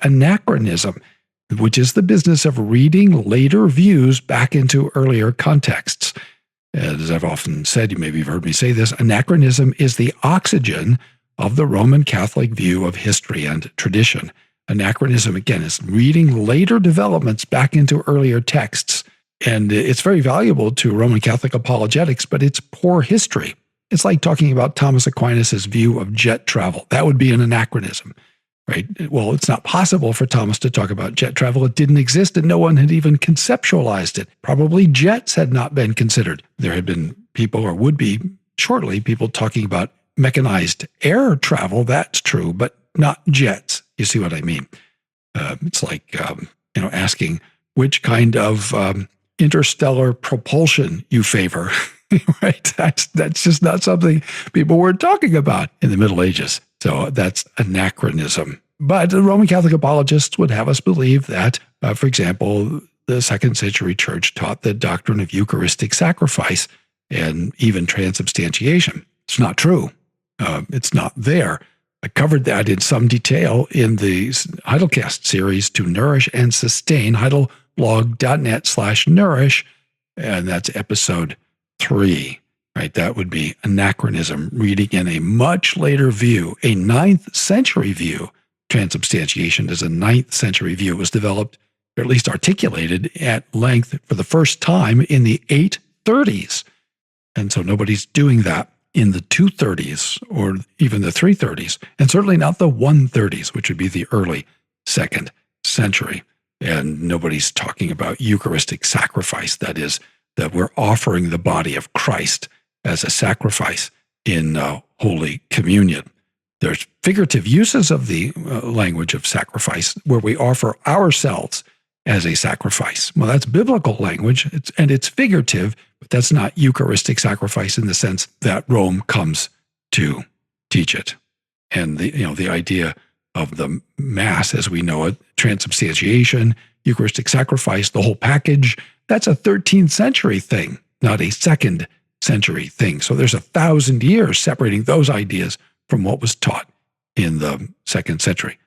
anachronism, which is the business of reading later views back into earlier contexts. As I've often said, maybe you've heard me say this, anachronism is the oxygen of the Roman Catholic view of history and tradition. Anachronism, again, is reading later developments back into earlier texts. And it's very valuable to Roman Catholic apologetics, but it's poor history. It's like talking about Thomas Aquinas' view of jet travel. That would be an anachronism, right? Well, it's not possible for Thomas to talk about jet travel. It didn't exist, and no one had even conceptualized it. Probably jets had not been considered. There had been people, or would be shortly, people talking about mechanized air travel. That's true, but not jets. You see what I mean? It's like asking which kind of interstellar propulsion you favor. Right? That's just not something people were talking about in the Middle Ages. So that's anachronism. But the Roman Catholic apologists would have us believe that, for example, the second century church taught the doctrine of Eucharistic sacrifice and even transubstantiation. It's not true. It's not there. I covered that in some detail in the Heidelcast series, To Nourish and Sustain, heidelblog.net/nourish, and that's episode 3, right? That would be anachronism, reading in a much later view, a 9th century view. Transubstantiation is a 9th century view. It was developed, or at least articulated at length for the first time in the 830s. And so nobody's doing that in the 230s or even the 330s, and certainly not the 130s, which would be the early 2nd century. And nobody's talking about Eucharistic sacrifice. That is, that we're offering the body of Christ as a sacrifice in Holy Communion. There's figurative uses of the language of sacrifice where we offer ourselves as a sacrifice. Well, that's biblical language, and it's figurative, but that's not Eucharistic sacrifice in the sense that Rome comes to teach it. And the idea of the Mass as we know it, transubstantiation, Eucharistic sacrifice, the whole package, that's a 13th century thing, not a 2nd century thing. So there's 1,000 years separating those ideas from what was taught in the 2nd century.